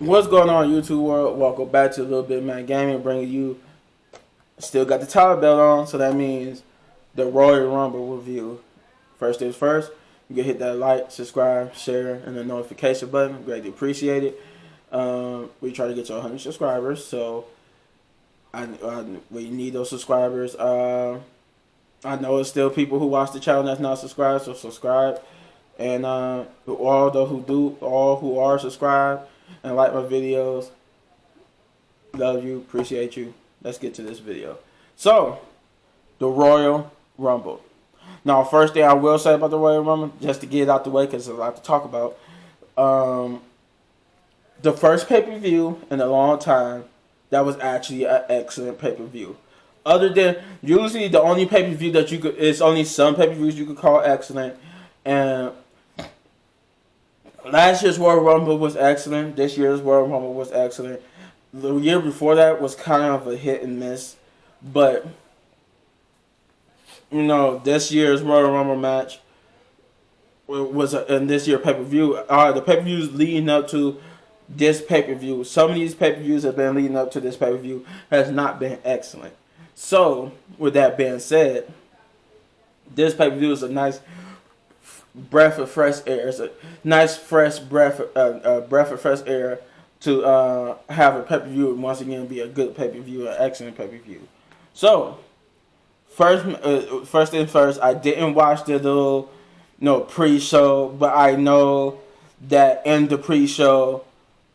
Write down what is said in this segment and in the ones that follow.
What's going on, YouTube world? Welcome back to a little bit man gaming, bringing you. Still got the title belt on, so that means the Royal Rumble review. First things first, you can hit that like, subscribe, share, and the notification button. Greatly appreciate it. We try to get to 100 subscribers, so we need those subscribers. I know it's still people who watch the channel that's not subscribed, so subscribe. And all who are subscribed and like my videos, love you, appreciate you. Let's get to this video. So, the Royal Rumble. Now, first thing I will say about the Royal Rumble, just to get it out the way, because there's a lot to talk about. The first pay-per-view in a long time that was actually an excellent pay-per-view. Other than, usually the only pay-per-view that you could, it's only some pay-per-views you could call excellent. And last year's Royal Rumble was excellent. This year's Royal Rumble was excellent. The year before that was kind of a hit and miss. But, this year's Royal Rumble match was in this year's pay-per-view. The pay-per-views leading up to this pay-per-view, some of these pay-per-views have been leading up to this pay-per-view, has not been excellent. So, with that being said, this pay-per-view is a nice breath of fresh air. It's a nice fresh breath of fresh air to have a pay-per-view and once again be a good pay-per-view, an excellent pay-per-view. So, first thing first, I didn't watch the little pre-show, but I know that in the pre-show,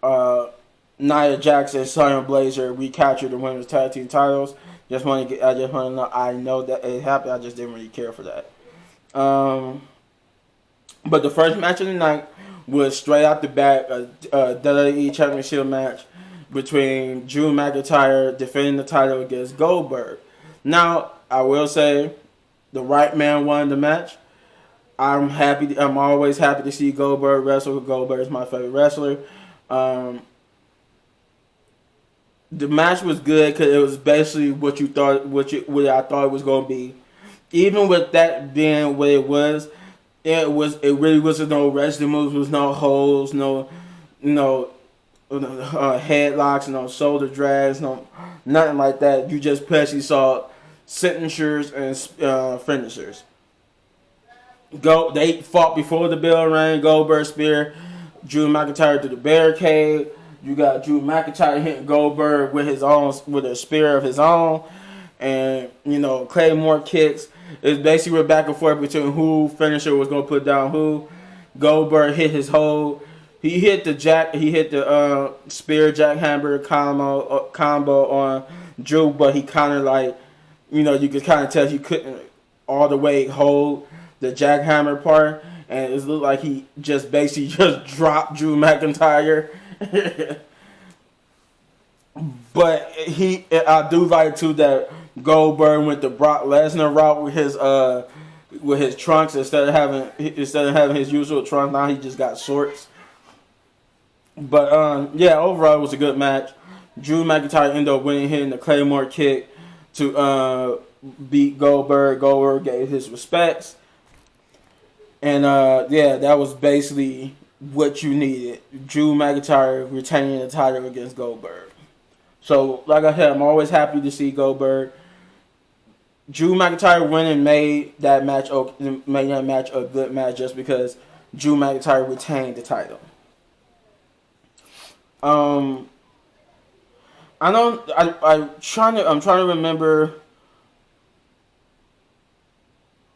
Nia Jax and Sonya Blazer recaptured the women's tag team titles. I just want to know. I know that it happened. I just didn't really care for that. But the first match of the night was straight out the bat a WWE Championship match between Drew McIntyre defending the title against Goldberg. Now, I will say the right man won the match. I'm always happy to see Goldberg wrestle. Goldberg is my favorite wrestler. The match was good because it was basically what I thought it was going to be. Even with that being what it was, it really wasn't no wrestling moves, was no holds, no headlocks, no shoulder drags, nothing like that. You just basically saw signatures and finishers. They fought before the bell rang. Goldberg spear, Drew McIntyre to the barricade. You got Drew McIntyre hitting Goldberg with a spear of his own, and Claymore kicks. It's basically back and forth between who finisher was gonna put down who. Goldberg hit his hold. He hit the spear jackhammer combo on Drew, but he kind of you could kind of tell he couldn't all the way hold the jackhammer part, and it looked like he just basically just dropped Drew McIntyre. But I do like too that Goldberg went the Brock Lesnar route with his trunks instead of having his usual trunks. Now he just got shorts. But overall it was a good match. Drew McIntyre ended up winning, hitting the Claymore kick to beat Goldberg. Goldberg gave his respects, and that was basically what you needed. Drew McIntyre retaining the title against Goldberg. So, like I said, I'm always happy to see Goldberg. Drew McIntyre winning made that match a good match just because Drew McIntyre retained the title. I'm trying to remember.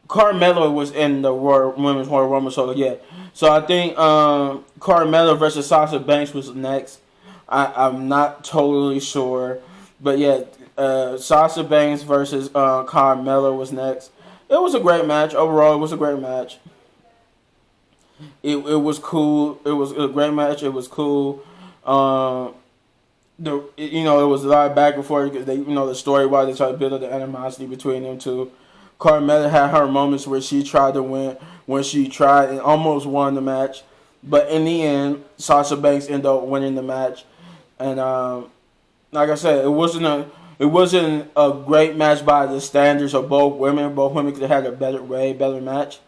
Carmella was in the Women's Royal Rumble, so yeah. So I think Carmella versus Sasha Banks was next. I'm not totally sure, but yeah, Sasha Banks versus Carmella was next. It was a great match. Overall, it was a great match. It was cool. It was a great match. It was cool. It was a lot of back and forth because the story why they tried to build up the animosity between them two. Carmella had her moments where she tried to win, when she tried and almost won the match, but in the end, Sasha Banks ended up winning the match. And like I said, it wasn't a great match by the standards of both women. Both women could have had way better match,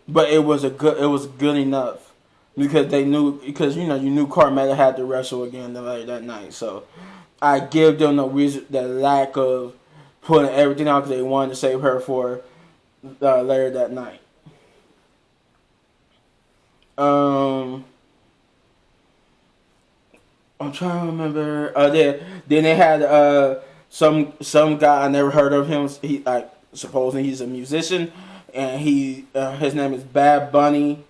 but it was good enough. because they knew, because you knew Carmella had to wrestle again later that night. So I give them the reason, the lack of putting everything out because they wanted to save her for later that night. I'm trying to remember. Then they had some guy, I never heard of him. He, like, supposedly he's a musician, and his name is Bad Bunny.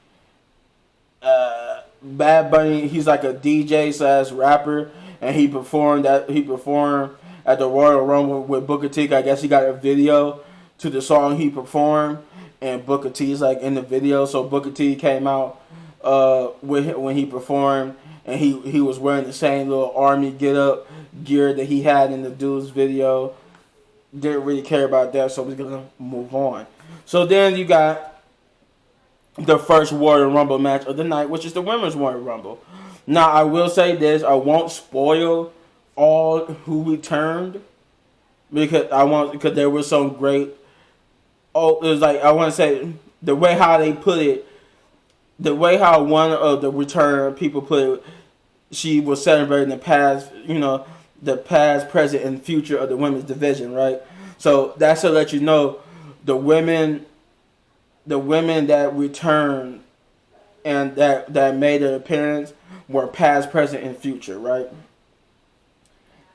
Bad Bunny, he's like a DJ slash rapper, and he performed at the Royal Rumble with Booker T. I guess he got a video to the song he performed, and Booker T is like in the video. So Booker T came out when he performed, and he was wearing the same little army gear that he had in the dude's video. Didn't really care about that, so we're gonna move on. So then you got the first Royal Rumble match of the night, which is the Women's Royal Rumble. Now, I will say this: I won't spoil all who returned because there was some great. Oh, it was like, I want to say the way how they put it, the way how one of the return people put it. She was celebrating the past, the past, present, and future of the women's division, right? So that's to let you know the women that returned and that made an appearance were past, present, and future, right?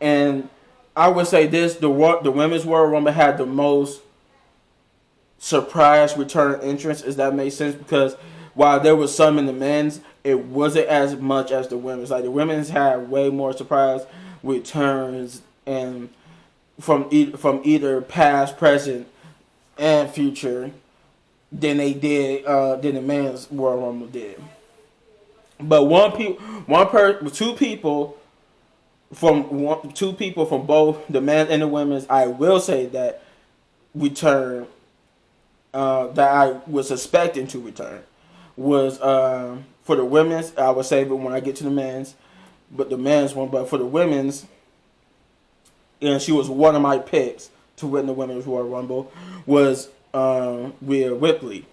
And I would say this: the Women's Royal Rumble had the most surprise return entrance. Does that make sense? Because while there was some in the men's, it wasn't as much as the women's. Like, the women's had way more surprise returns and from either past, present, and future than they did than the men's Royal Rumble did. But two people from both the men and the women's, I will say that return that I was expecting to return was for the women's. I will save it when I get to the men's, but for the women's, and she was one of my picks to win the Women's Royal Rumble, was Rhea Ripley.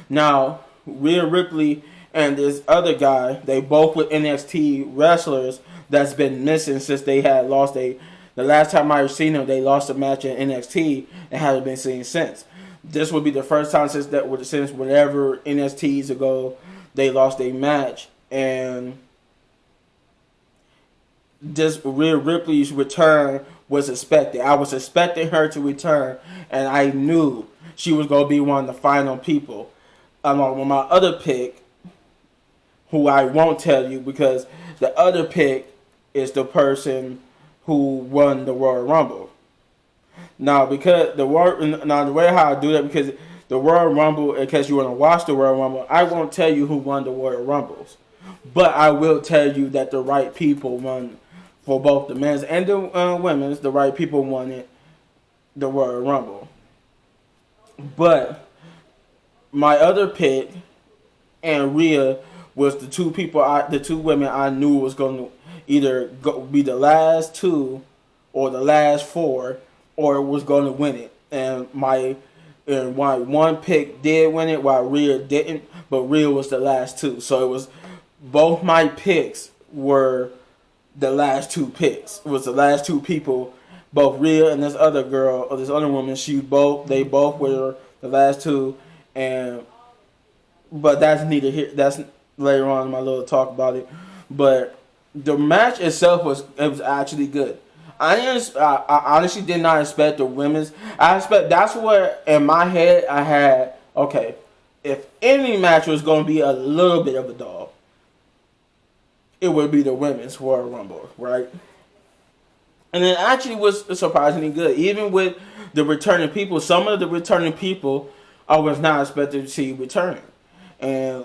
Now, Rhea Ripley and this other guy, they both were NXT wrestlers that's been missing since they had lost the last time I seen them, they lost a match in NXT and haven't been seen since. This would be the first time since whatever NXTs ago they lost a match, and this Rhea Ripley's return was expected. I was expecting her to return, and I knew she was going to be one of the final people. Along with my other pick, who I won't tell you because the other pick is the person who won the Royal Rumble. Now, because the way how I do that, because the Royal Rumble, in case you want to watch the Royal Rumble, I won't tell you who won the Royal Rumbles, but I will tell you that the right people won for both the men's and the women's. The right people won the Royal Rumble. But my other pick and Rhea was the two women I knew was going to either be the last two or the last four, or was going to win it. And my one pick did win it, while Rhea didn't. But Rhea was the last two, so it was both my picks were the last two picks. It was the last two people. Both Rhea and this other girl or this other woman, they both were the last two, but that's neither here. That's later on in my little talk about it. But the match itself was actually good. I honestly did not expect the women's. That's what in my head I had. Okay, if any match was going to be a little bit of a dog, it would be the women's Royal Rumble, right? And it actually was surprisingly good. Even with the returning people, some of the returning people I was not expected to see returning. And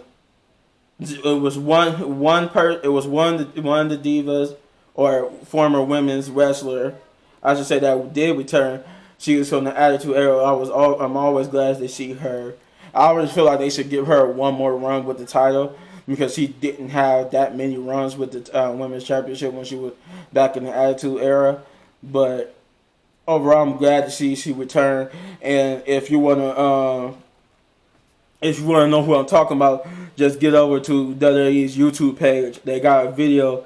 it was one of the divas or former women's wrestler, I should say, that did return. She was from the Attitude Era. I'm always glad to see her. I always feel like they should give her one more run with the title, because she didn't have that many runs with the women's championship when she was back in the Attitude Era. But overall, I'm glad to see she returned. And if you want If you want to know who I'm talking about, just get over to WWE's YouTube page. They got a video,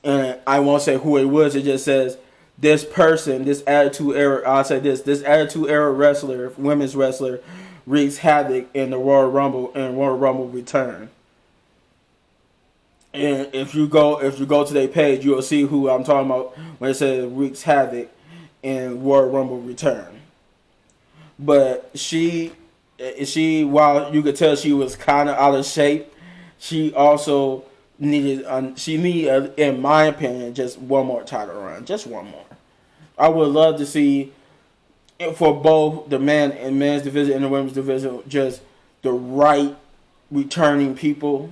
and I won't say who it was. It just says this person, this Attitude Era. I'll say this Attitude Era wrestler, women's wrestler, wreaks havoc in the Royal Rumble and Royal Rumble return. And if you go to their page, you'll see who I'm talking about when it says wreaks havoc in Royal Rumble return. But she, while you could tell she was kind of out of shape, she also needed, in my opinion, just one more title run, just one more. I would love to see it for both the men's division and the women's division, just the right returning people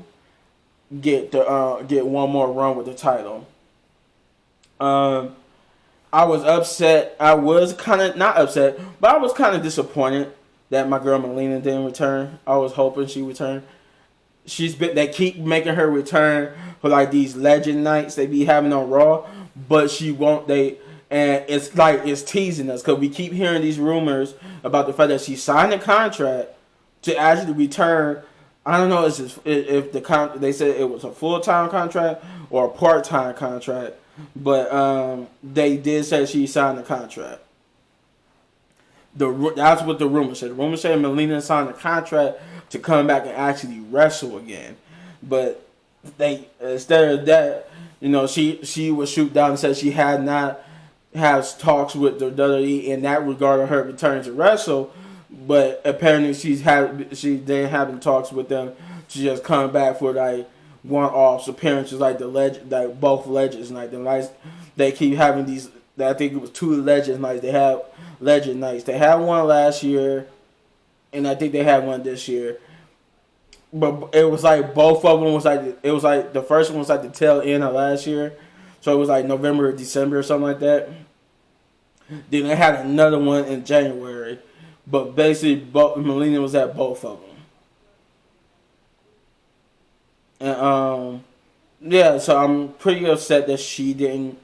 get one more run with the title. I was upset. I was kind of not upset, but I was kind of disappointed that my girl Melina didn't return. I was hoping she returned. They keep making her return for like these legend nights they be having on Raw, but she won't. And it's like it's teasing us because we keep hearing these rumors about the fact that she signed a contract to actually return. I don't know if they said it was a full-time contract or a part-time contract, but they did say she signed a contract. That's what the rumor said. The rumor said Melina signed a contract to come back and actually wrestle again, but instead of that, she was shoot down and said she has talks with the WWE in that regard of her returning to wrestle, but apparently she's been having talks with them to just come back for like one-offs appearances, like both Legends night. They keep having these. I think it was 2 Legends nights. They have Legend nights. They had one last year, and I think they had one this year. But it was like both of them was like the first one was like the tail end of last year. So it was like November or December or something like that. Then they had another one in January. But basically, Melina was at both of them. And, so I'm pretty upset that she didn't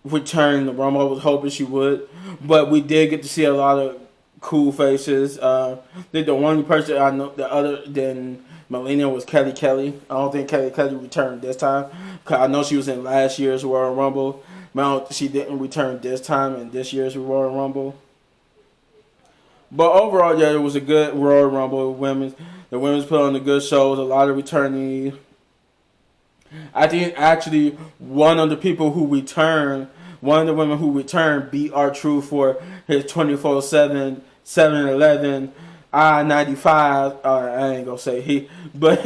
return the Rumble. I was hoping she would. But we did get to see a lot of cool faces. I think the only person I know other than Melina was Kelly Kelly. I don't think Kelly Kelly returned this time. Cause I know she was in last year's Royal Rumble. But she didn't return this time in this year's Royal Rumble. But overall, yeah, it was a good Royal Rumble. The women's put on a good show. A lot of returnees. I think actually one of the women who returned beat R-Truth for his 24/7 7-Eleven I-95. I ain't gonna say he, but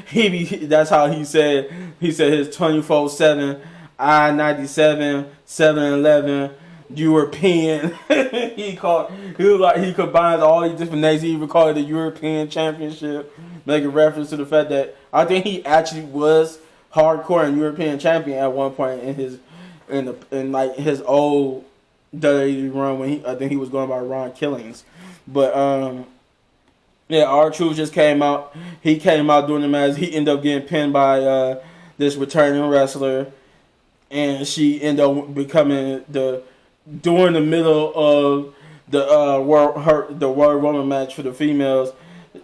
he that's how he said. He said his 24/7 I-97 7-Eleven European. he combines all these different names. He even called it the European Championship, making reference to the fact that I think he actually was hardcore and European champion at one point in his old WWE run I think he was going by Ron Killings. But R-Truth just came out. He came out doing the match. He ended up getting pinned by this returning wrestler, and she ended up becoming during the middle of the Royal Rumble match for the females.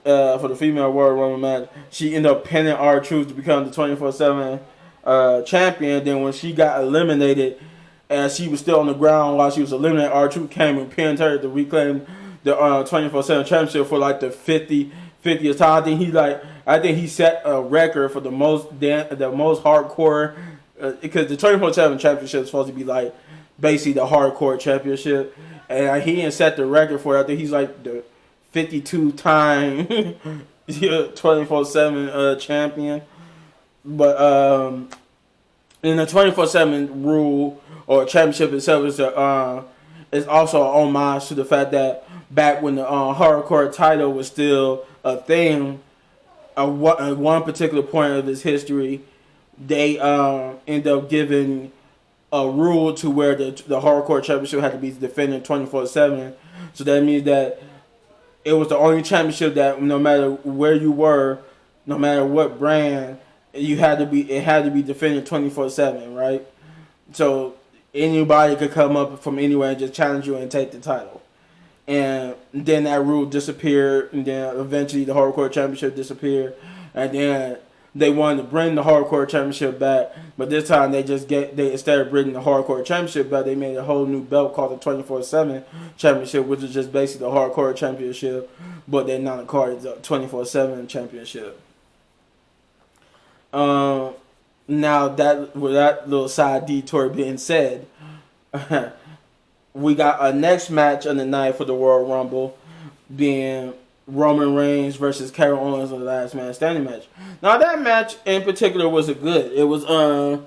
For the female Royal Rumble match, she ended up pinning R-Truth to become the 24/7 champion. Then when she got eliminated, and she was still on the ground while she was eliminated, R-Truth came and pinned her to reclaim the 24/7 championship for like the 50th time. I think he set a record for the most hardcore, because the 24/7 championship is supposed to be like basically the hardcore championship, and he didn't set the record for it. I think he's like the 52-time 24/7 champion. But in the 24/7 rule or championship itself is also an homage to the fact that back when the hardcore title was still a thing, at one particular point of its history, they end up giving a rule to where the hardcore championship had to be defended 24/7. So that means that it was the only championship that no matter where you were, no matter what brand, it had to be defended 24/7, right? So anybody could come up from anywhere and just challenge you and take the title. and then that rule disappeared, and then eventually the Hardcore Championship disappeared, and then they wanted to bring the Hardcore Championship back, but this time they instead of bringing the Hardcore Championship back, they made a whole new belt called the 24/7 Championship, which is just basically the Hardcore Championship, but they're not called the 24/7 Championship. Now that with that little side detour being said, we got a next match on the night for the Royal Rumble, being Roman Reigns versus Kevin Owens in the Last Man Standing match. Now that match in particular was good. It was good.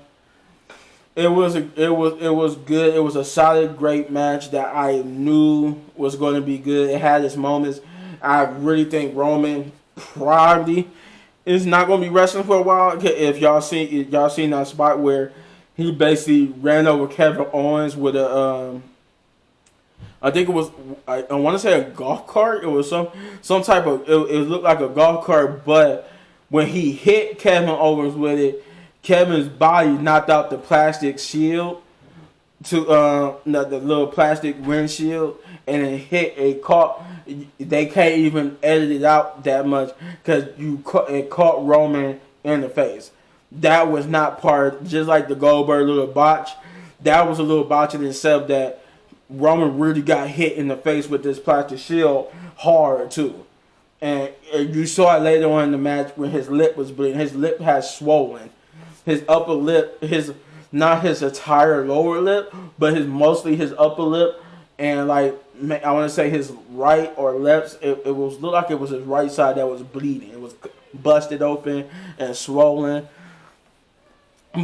It was a solid, great match that I knew was going to be good. It had its moments. I really think Roman probably is not going to be wrestling for a while. If y'all seen that spot where he basically ran over Kevin Owens with a I think it was I want to say a golf cart. It was some type of it looked like a golf cart, but when he hit Kevin Owens with it, Kevin's body knocked out the plastic shield to the little plastic windshield, and it hit a caught. They can't even edit it out that much because it caught Roman in the face. That was not part, just like the Goldberg little botch. That was a little botch in itself that Roman really got hit in the face with this plastic shield hard too. And you saw it later on in the match when his lip was bleeding. His lip has swollen. His upper lip, not his entire lower lip, but mostly his upper lip, and like I want to say his right or left. It looked like it was his right side that was bleeding. It was busted open and swollen.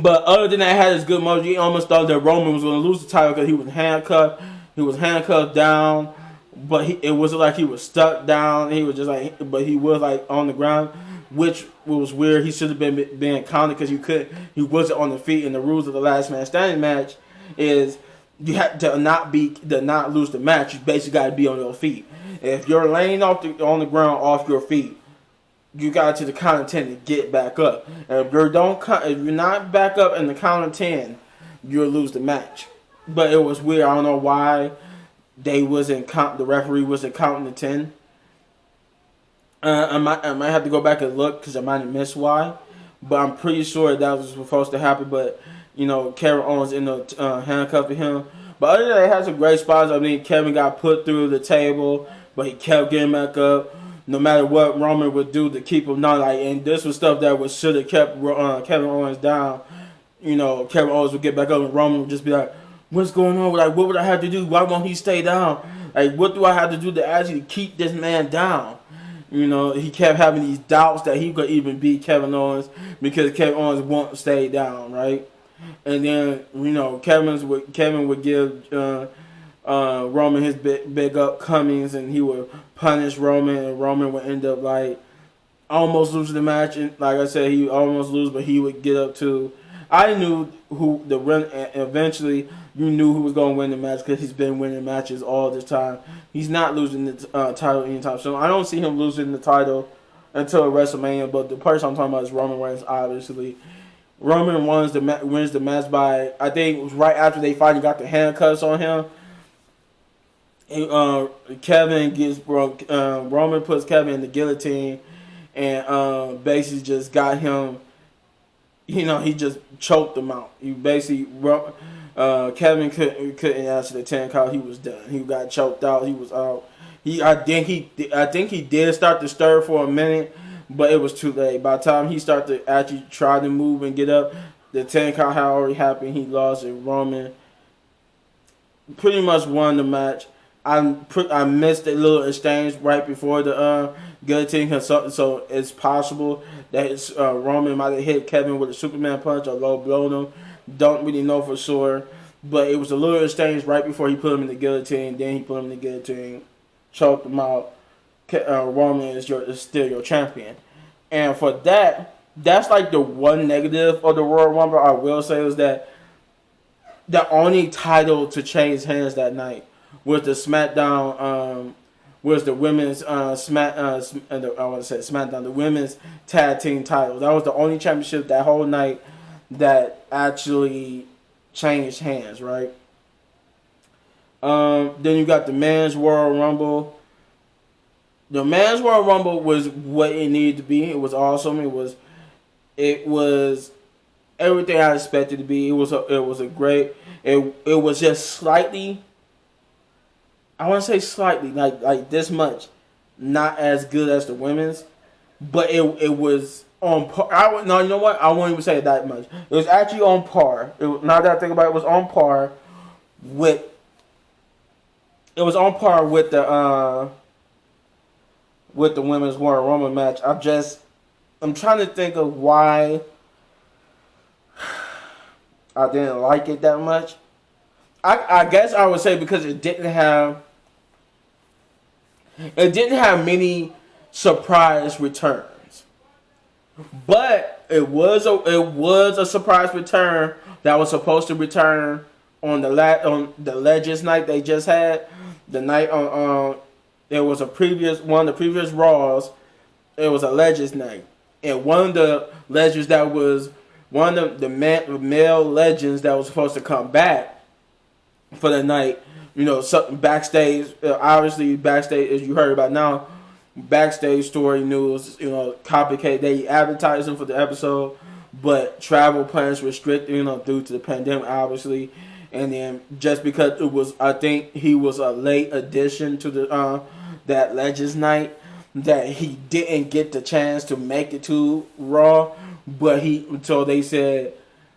But other than that, it had his good mojo. You almost thought that Roman was going to lose the title because he was handcuffed. He was handcuffed down, but it wasn't like he was stuck down. He was just but he was like on the ground, which was weird. He should have been being counted because he wasn't on the feet. And the rules of the Last Man Standing match is you have to not lose the match. You basically got to be on your feet. If you're laying on the ground off your feet, you got to the count of 10 to get back up. And if you're not back up in the count of 10, you'll lose the match. But it was weird. I don't know why the referee wasn't counting the 10. I might have to go back and look because I might have missed why. But I'm pretty sure that was supposed to happen. But Kevin Owens ended up handcuffing him. But other than that, it had some great spots. I mean, Kevin got put through the table, but he kept getting back up. No matter what Roman would do to keep him not and this was stuff that should have kept Kevin Owens down. Kevin Owens would get back up and Roman would just be like, "What's going on? Like, what would I have to do? Why won't he stay down? Like, what do I have to do to actually keep this man down?" He kept having these doubts that he could even beat Kevin Owens because Kevin Owens won't stay down, right? And then Kevin would give Roman his big upcomings, and he would punish Roman, and Roman would end up almost losing the match. And like I said, he almost lose, but he would get up to. I knew who the win. Eventually, you knew who was going to win the match because he's been winning matches all this time. He's not losing the title anytime soon. I don't see him losing the title until WrestleMania. But the person I'm talking about is Roman Reigns. Obviously, Roman wins the match by, I think it was right after they finally got the handcuffs on him. Roman puts Kevin in the guillotine and basically just got him. He just choked him out. Kevin couldn't answer the 10 count. He was done. He got choked out. He was out. I think he did start to stir for a minute, but it was too late. By the time he started to actually try to move and get up, the 10 count had already happened. He lost, and Roman pretty much won the match. I missed a little exchange right before the guillotine, so it's possible that Roman might have hit Kevin with a Superman punch or low blown him. Don't really know for sure, but it was a little exchange right before he put him in the guillotine. Then he put him in the guillotine, choked him out. Roman is still your champion, and for that's like the one negative of the Royal Rumble. I will say is that the only title to change hands that night was the SmackDown, was the women's SmackDown, the women's tag team title. That was the only championship that whole night that actually changed hands, right? Then you got the Men's Royal Rumble. The Men's Royal Rumble was what it needed to be. It was awesome. It was everything I expected to be. It was a great. It was just slightly. I want to say slightly, like this much, not as good as the women's, but it was on par. No, you know what? I won't even say that much. It was actually on par. Now that I think about it, it was on par with. It was on par with the women's Royal Rumble match. I'm trying to think of why I didn't like it that much. I guess I would say because it didn't have many surprise returns, but it was a surprise return that was supposed to return on the Legends night they just had. The night on it was one of the previous Raws. It was a Legends night, and one of the legends that was one of the male legends that was supposed to come back for the night. Backstage, obviously backstage, as you heard about now, backstage story news. Complicated. They advertised him for the episode, but travel plans restricted. Due to the pandemic, obviously, and then just because I think he was a late addition to the that Legends night, that he didn't get the chance to make it to Raw, but so they said,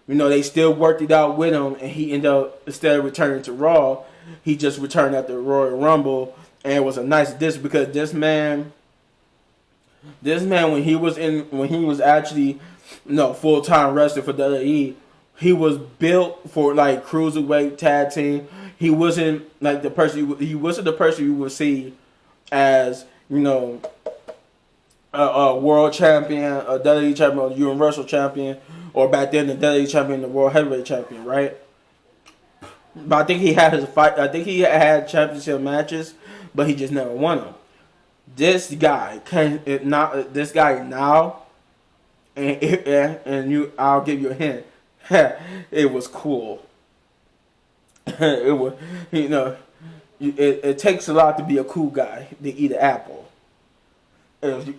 they still worked it out with him, and he ended up, instead of returning to Raw, he just returned at the Royal Rumble, and it was a nice addition because this man, when he was actually, full time wrestler for WWE, he was built for like cruiserweight tag team. He wasn't like the person. He wasn't the person you would see as a world champion, a WWE champion, a Universal champion, or back then the WWE champion, the World Heavyweight champion, right? But I think he had his fight. I think he had championship matches, but he just never won them. This guy This guy now, I'll give you a hint. It was cool. It was, it takes a lot to be a cool guy to eat an apple. And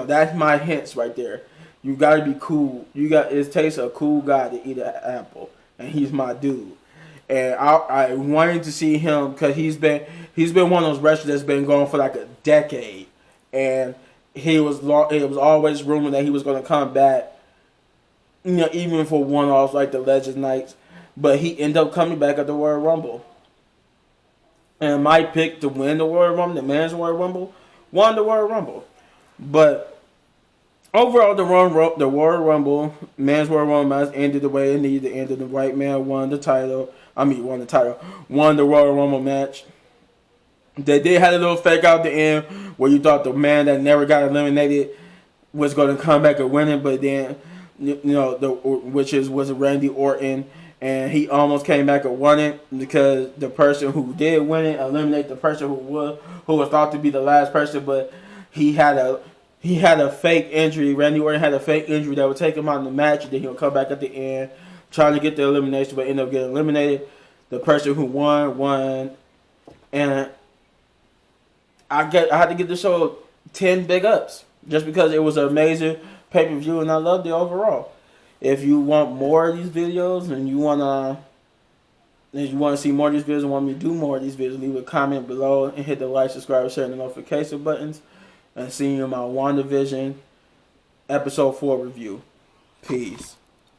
that's my hints right there. You got to be cool. It takes a cool guy to eat an apple, and he's my dude. And I wanted to see him because he's been one of those wrestlers that's been going for like a decade, and it was always rumored that he was going to come back, even for one-offs like the Legends nights, but he ended up coming back at the Royal Rumble. And my pick to win the Royal Rumble, the Men's Royal Rumble, won the Royal Rumble. But overall, the Royal Rumble, Men's Royal Rumble match ended the way it needed to end. The right man won the Royal Rumble match. They did have a little fake out at the end where you thought the man that never got eliminated was going to come back and win it, but then was Randy Orton, and he almost came back and won it because the person who did win it eliminated the person who was thought to be the last person, but he had a fake injury. Randy Orton had a fake injury that would take him out of the match, and then he'll come back at the end trying to get the elimination, but end up getting eliminated. The person who won, and I had to give the show 10 big ups just because it was an amazing pay-per-view, and I loved it overall. If you want more of these videos and you want to see more of these videos and want me to do more of these videos, leave a comment below and hit the like, subscribe, share, and the notification buttons. And see you in my WandaVision episode 4 review. Peace.